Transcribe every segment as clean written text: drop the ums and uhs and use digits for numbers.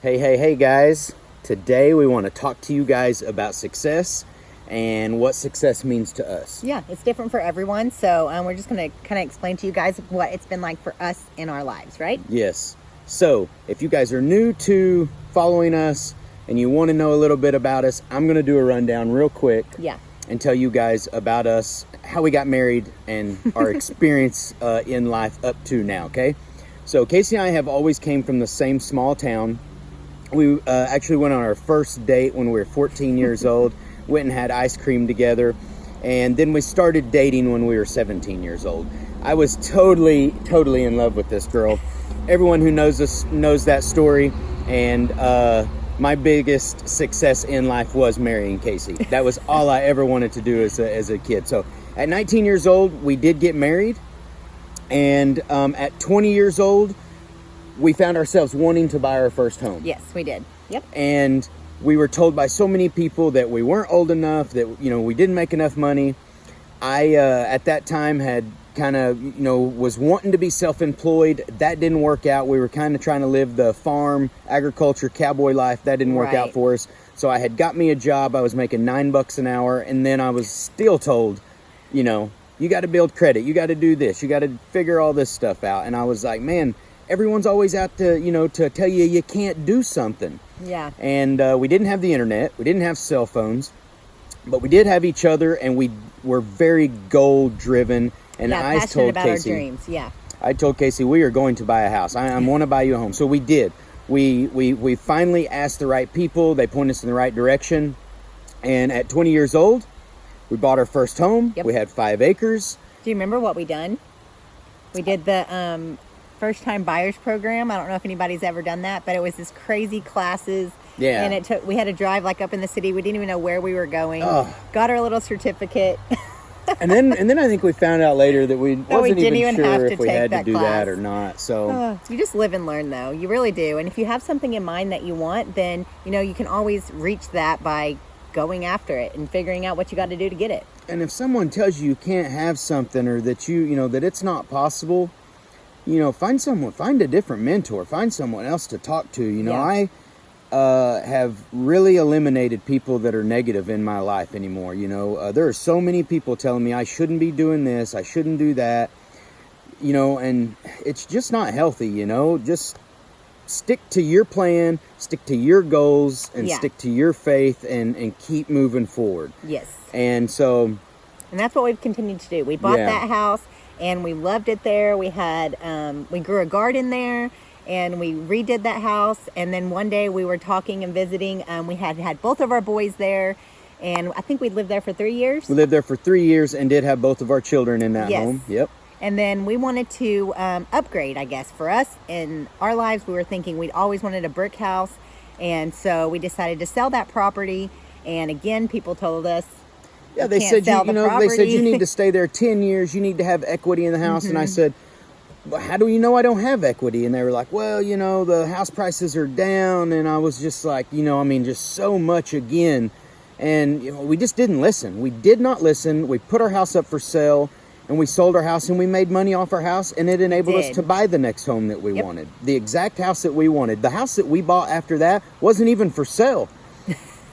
Hey guys. Today we want to talk to you guys about success and what success means to us. Yeah, it's different for everyone. So we're just going to kind of explain to you guys what it's been like for us in our lives, right? Yes. So if you guys are new to following us and you want to know a little bit about us, I'm going to do a rundown real quick. Yeah. And tell you guys about us, how we got married, and our experience in life up to now, okay? So Casey and I have always came from the same small town. We actually went on our first date when we were 14 years old, went and had ice cream together, and then we started dating when we were 17 years old. I was totally in love with this girl. Everyone who knows us knows that story, and my biggest success in life was marrying Casey. That was all I ever wanted to do as a kid. So at 19 years old, we did get married, and at 20 years old, we found ourselves wanting to buy our first home. Yes, we did. Yep. And we were told by so many people that we weren't old enough, that, we didn't make enough money. I, at that time, had kind of, was wanting to be self-employed. That didn't work out. We were kind of trying to live the farm, agriculture, cowboy life. That didn't work out for us. So I had got me a job. I was making $9 an hour. And then I was still told, you got to build credit. You got to do this. You got to figure all this stuff out. And I was like, man, everyone's always out to, to tell you can't do something. Yeah. And we didn't have the internet. We didn't have cell phones. But we did have each other, and we were very goal-driven. And I told about Casey, our dreams. Yeah. I told Casey, we are going to buy a house. I want to buy you a home. So we did. We finally asked the right people. They pointed us in the right direction. And at 20 years old, we bought our first home. Yep. We had 5 acres. Do you remember what we done? We did the first-time buyers program. I don't know if anybody's ever done that, but it was this crazy classes. Yeah. And we had to drive like up in the city. We didn't even know where we were going. Oh. Got our little certificate. and then I think we found out later that we wasn't even sure if we had to do that or not. So you just live and learn, though. You really do. And if you have something in mind that you want, then you can always reach that by going after it and figuring out what you got to do to get it. And if someone tells you can't have something, or that that it's not possible, find a different mentor, find someone else to talk to. I have really eliminated people that are negative in my life anymore. There are so many people telling me I shouldn't be doing this, I shouldn't do that, and it's just not healthy. Just stick to your plan, stick to your goals, and stick to your faith, and keep moving forward. Yes. And that's what we've continued to do. We bought that house, and we loved it there. We had we grew a garden there, and we redid that house. And then one day we were talking and visiting. We had both of our boys there, and I think we lived there for 3 years. We lived there for 3 years and did have both of our children in that home. Yep. And then we wanted to upgrade, I guess. For us in our lives, we were thinking we'd always wanted a brick house. And so we decided to sell that property. And again, people told us, they said, they said you need to stay there 10 years. You need to have equity in the house. And I said, well, how do you know I don't have equity? And they were like, well, the house prices are down. And I was just like, just so much again. And we just didn't listen. We did not listen. We put our house up for sale, and we sold our house, and we made money off our house, and it enabled us to buy the next home that we wanted. The exact house that we wanted. The house that we bought after that wasn't even for sale.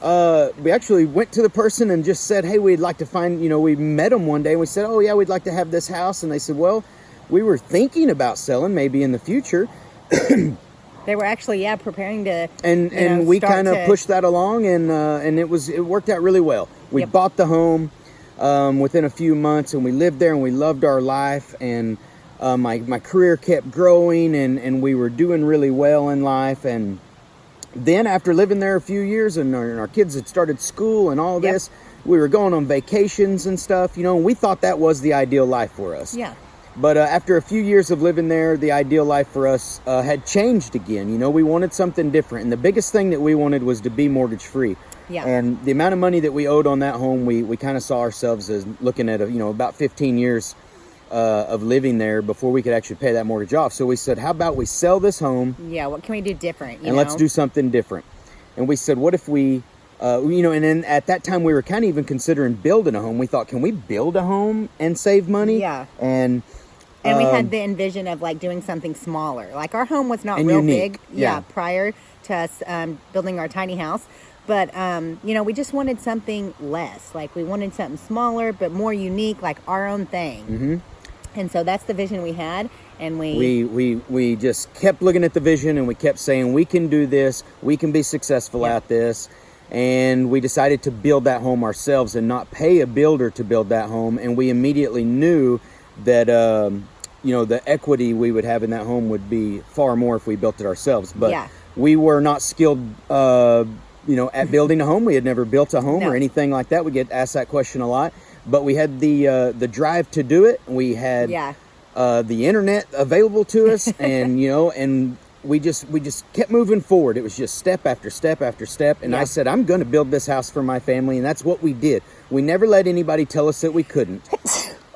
We actually went to the person and just said, hey, we'd like to find, we met them one day, and we said, oh yeah, we'd like to have this house. And they said, well, we were thinking about selling maybe in the future. They were actually, preparing to, and we kind of pushed that along, and it worked out really well. We bought the home within a few months, and we lived there, and we loved our life, and my career kept growing, and we were doing really well in life. And then after living there a few years, and our kids had started school and all this, we were going on vacations and stuff, and we thought that was the ideal life for us. Yeah. But after a few years of living there, the ideal life for us had changed again. We wanted something different. And the biggest thing that we wanted was to be mortgage free. Yeah. And the amount of money that we owed on that home, we kind of saw ourselves as looking at, about 15 years of living there before we could actually pay that mortgage off. So we said, how about we sell this home? Yeah, what can we do different? Let's do something different. And we said, what if we... and then at that time we were kind of even considering building a home. We thought, can we build a home and save money? Yeah. And we had the envision of like doing something smaller. Like our home was not and real unique. big. Yeah. Prior to us building our tiny house. But, you know, we just wanted something less. Like, we wanted something smaller, but more unique, like our own thing. Mm-hmm. And so that's the vision we had. And we just kept looking at the vision, and we kept saying, we can do this. We can be successful at this. And we decided to build that home ourselves and not pay a builder to build that home. And we immediately knew that, you know, the equity we would have in that home would be far more if we built it ourselves. But we were not skilled, you know, at building a home. We had never built a home or anything like that. We get asked that question a lot. But we had the drive to do it. We had the internet available to us, and, you know, and we just kept moving forward. It was just step after step after step. And I said, I'm going to build this house for my family. And that's what we did. We never let anybody tell us that we couldn't.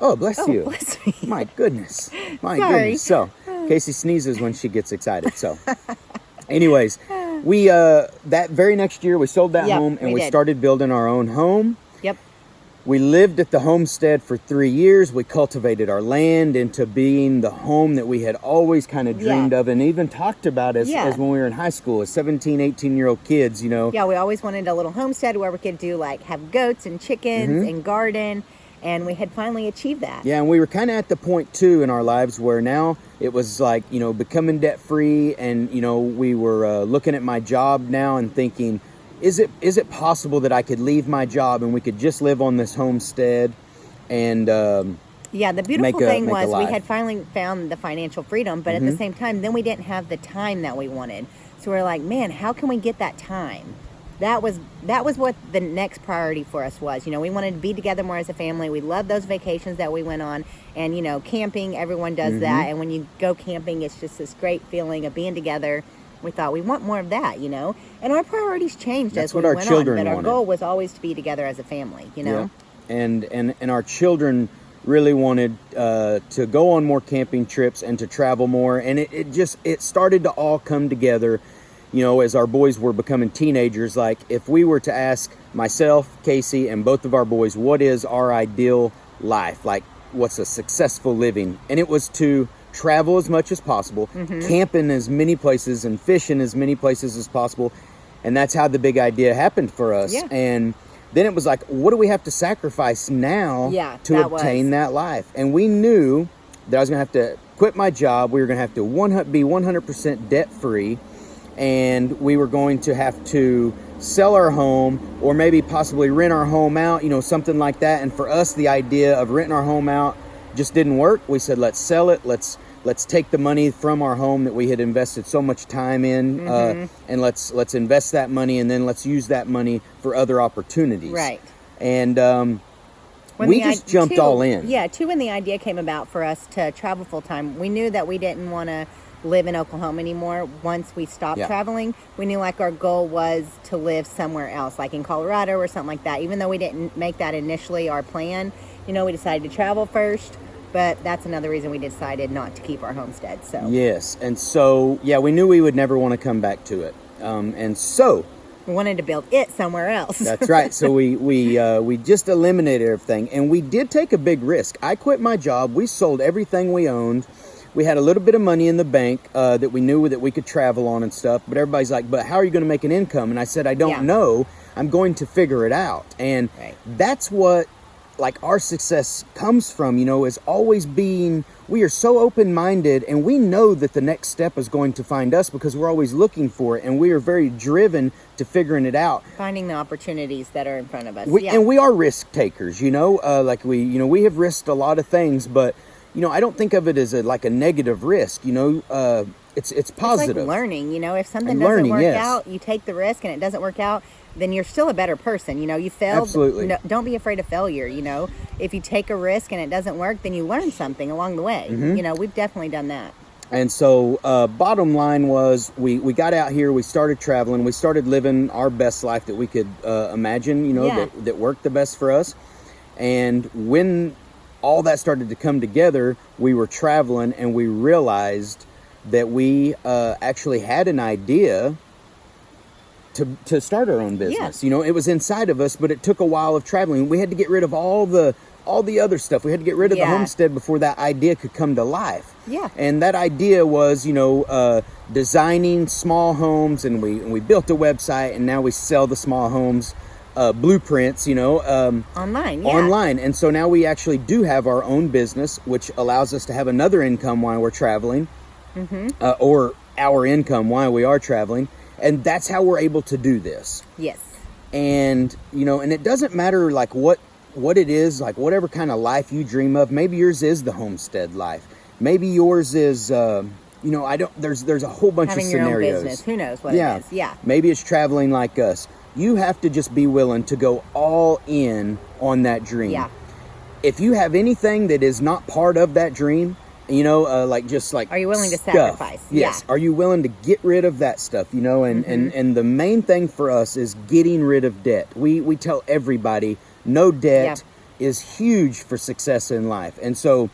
Oh, bless you. Bless me. My goodness. My goodness. So Casey sneezes when she gets excited. So anyways, we, that very next year we sold that home, and we started building our own home. Yep. We lived at the homestead for 3 years. We cultivated our land into being the home that we had always kind of dreamed of and even talked about as when we were in high school, as 17, 18-year-old kids, you know. Yeah, we always wanted a little homestead where we could do, like, have goats and chickens and garden, and we had finally achieved that. Yeah, and we were kind of at the point, too, in our lives where now it was like, you know, becoming debt-free, and, you know, we were looking at my job now and thinking, is it possible that I could leave my job and we could just live on this homestead and the beautiful thing was we had finally found the financial freedom, but at the same time, then we didn't have the time that we wanted. So we're like, man, how can we get that time? That was what the next priority for us was. You know, we wanted to be together more as a family. We loved those vacations that we went on, and, you know, camping, everyone does that. And when you go camping, it's just this great feeling of being together. We thought we want more of that, you know, and our priorities changed as we went on, but our goal was always to be together as a family, you know. And our children really wanted to go on more camping trips and to travel more, and it started to all come together, you know, as our boys were becoming teenagers. Like, if we were to ask myself, Casey, and both of our boys, what is our ideal life, like what's a successful living, and it was to travel as much as possible, camp in as many places, and fish in as many places as possible. And that's how the big idea happened for us. And then it was like, what do we have to sacrifice now to obtain that life? And we knew that I was going to have to quit my job. We were going to have to be 100% debt free, and we were going to have to sell our home, or maybe possibly rent our home out, you know, something like that. And for us, the idea of renting our home out just didn't work. We said, let's sell it. Let's take the money from our home that we had invested so much time in, and let's invest that money, and then let's use that money for other opportunities. Right. And we just jumped all in. Yeah, when the idea came about for us to travel full time, we knew that we didn't want to live in Oklahoma anymore. Once we stopped traveling, we knew, like, our goal was to live somewhere else, like in Colorado or something like that. Even though we didn't make that initially our plan, you know, we decided to travel first. But that's another reason we decided not to keep our homestead. So yes, and so we knew we would never want to come back to it, and so we wanted to build it somewhere else. That's right. So we just eliminated everything, and we did take a big risk. I quit my job. We sold everything we owned. We had a little bit of money in the bank that we knew that we could travel on and stuff. But everybody's like, "But how are you going to make an income?" And I said, "I don't know. I'm going to figure it out." And that's what, like, our success comes from, you know, is always being, we are so open-minded, and we know that the next step is going to find us because we're always looking for it, and we are very driven to figuring it out. Finding the opportunities that are in front of us. And we are risk takers, you know, like we have risked a lot of things, but, you know, I don't think of it as like a negative risk, you know, it's positive. It's like learning, you know, if something doesn't work out, you take the risk and it doesn't work out, then you're still a better person. You know, you failed. Absolutely. No, don't be afraid of failure. You know, if you take a risk and it doesn't work, then you learn something along the way. You know, we've definitely done that. And so bottom line was we got out here, we started traveling, we started living our best life that we could imagine, you know, that worked the best for us. And when all that started to come together, we were traveling, and we realized that we actually had an idea to start our own business. You know, it was inside of us, but it took a while of traveling. We had to get rid of all the all the other stuff. We had to get rid of the homestead before that idea could come to life. Yeah. And that idea was, designing small homes, and we built a website, and now we sell the small homes blueprints, online. Online. And so now we actually do have our own business, which allows us to have another income while we're traveling, or our income while we are traveling. And that's how we're able to do this. Yes. And, and it doesn't matter like what it is, like whatever kind of life you dream of. Maybe yours is the homestead life. Maybe yours is, there's a whole bunch having of your scenarios. Own business. Who knows what it is? Yeah. Maybe it's traveling like us. You have to just be willing to go all in on that dream. Yeah. If you have anything that is not part of that dream, are you willing to sacrifice? Yes. Yeah. Are you willing to get rid of that stuff? And the main thing for us is getting rid of debt. We tell everybody no debt is huge for success in life. And so,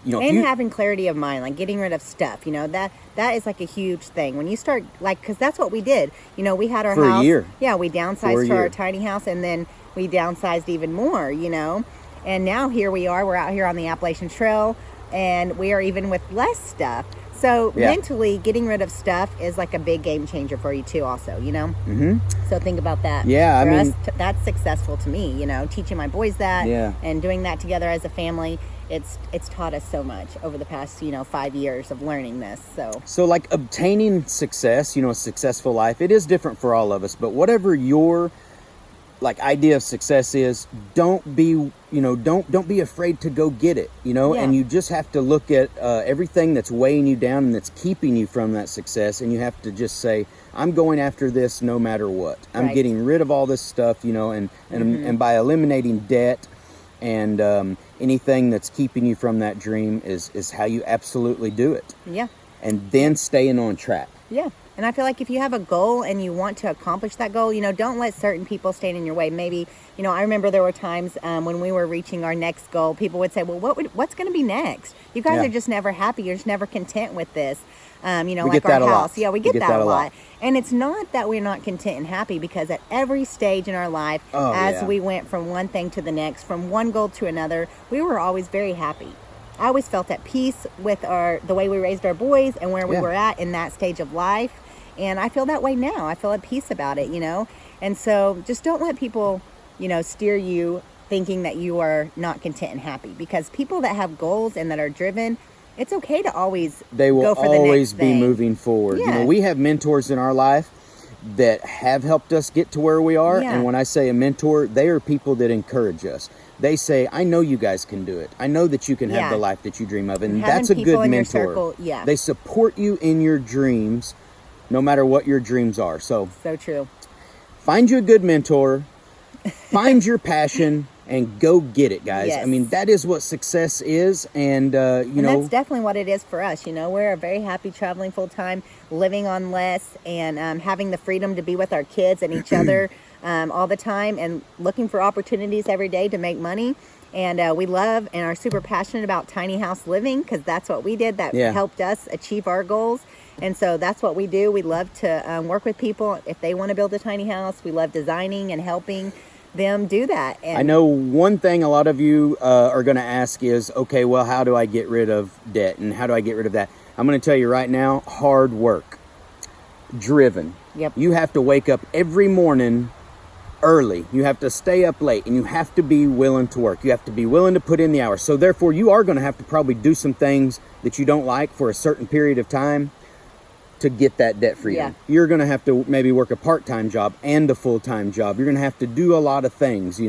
having clarity of mind, like getting rid of stuff, that is like a huge thing. When you start, because that's what we did. We had our house. For a year. Yeah, we downsized to our tiny house, and then we downsized even more, And now here we are. We're out here on the Appalachian Trail, and we are even with less stuff. So mentally, getting rid of stuff is like a big game changer for you too, also, Mm-hmm. So think about that. Yeah, for us, that's successful to me, teaching my boys that and doing that together as a family. It's taught us so much over the past, 5 years of learning this. So like obtaining success, a successful life, it is different for all of us. But whatever your idea of success is, don't be afraid to go get it, and you just have to look at everything that's weighing you down and that's keeping you from that success, and you have to just say, I'm going after this no matter what. I'm getting rid of all this stuff, and by eliminating debt and anything that's keeping you from that dream is how you absolutely do it. Yeah. And then staying on track. Yeah. And I feel like if you have a goal and you want to accomplish that goal, don't let certain people stand in your way. Maybe, I remember there were times when we were reaching our next goal, people would say, well, what's going to be next? You guys are just never happy. You're just never content with this. Like our house. Yeah, we get that a lot. And it's not that we're not content and happy, because at every stage in our life, we went from one thing to the next, from one goal to another, we were always very happy. I always felt at peace with the way we raised our boys and where we were at in that stage of life. And I feel that way now. I feel at peace about it, And so just don't let people, steer you thinking that you are not content and happy. Because people that have goals and that are driven, it's okay to always they will go for always the next be thing. Moving forward. Yeah. We have mentors in our life that have helped us get to where we are. Yeah. And when I say a mentor, they are people that encourage us. They say, I know you guys can do it. I know that you can have the life that you dream of. And that's a good mentor. They support you in your dreams, no matter what your dreams are. So true. Find you a good mentor, find your passion, and go get it, guys. Yes. I mean, that is what success is. And, that's definitely what it is for us. We're very happy traveling full time, living on less, and having the freedom to be with our kids and each other all the time, and looking for opportunities every day to make money. And we love and are super passionate about tiny house living, because that's what we did. That helped us achieve our goals. And so that's what we do. We love to work with people. If they want to build a tiny house, we love designing and helping them do that. And I know one thing a lot of you are going to ask is, okay, well, how do I get rid of debt, and how do I get rid of that? I'm going to tell you right now, hard work, driven. Yep. You have to wake up every morning early. You have to stay up late, and you have to be willing to work. You have to be willing to put in the hours. So therefore, you are going to have to probably do some things that you don't like for a certain period of time to get that debt freedom. Yeah. You're going to have to maybe work a part-time job and a full-time job. You're going to have to do a lot of things,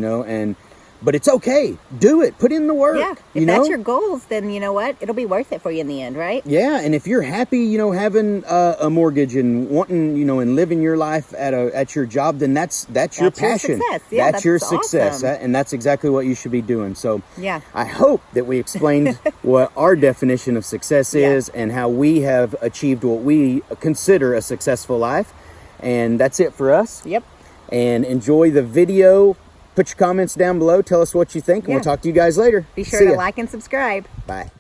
but it's okay. Do it. Put in the work. Yeah. If that's your goals, then you know what? It'll be worth it for you in the end, right? Yeah. And if you're happy, having a mortgage and wanting, and living your life at your job, then that's your passion. Your success. Yeah, that's your success. Awesome. And that's exactly what you should be doing. So yeah. I hope that we explained what our definition of success is and how we have achieved what we consider a successful life. And that's it for us. Yep. And enjoy the video. Put your comments down below. Tell us what you think, and we'll talk to you guys later. Be sure to like and subscribe. Bye.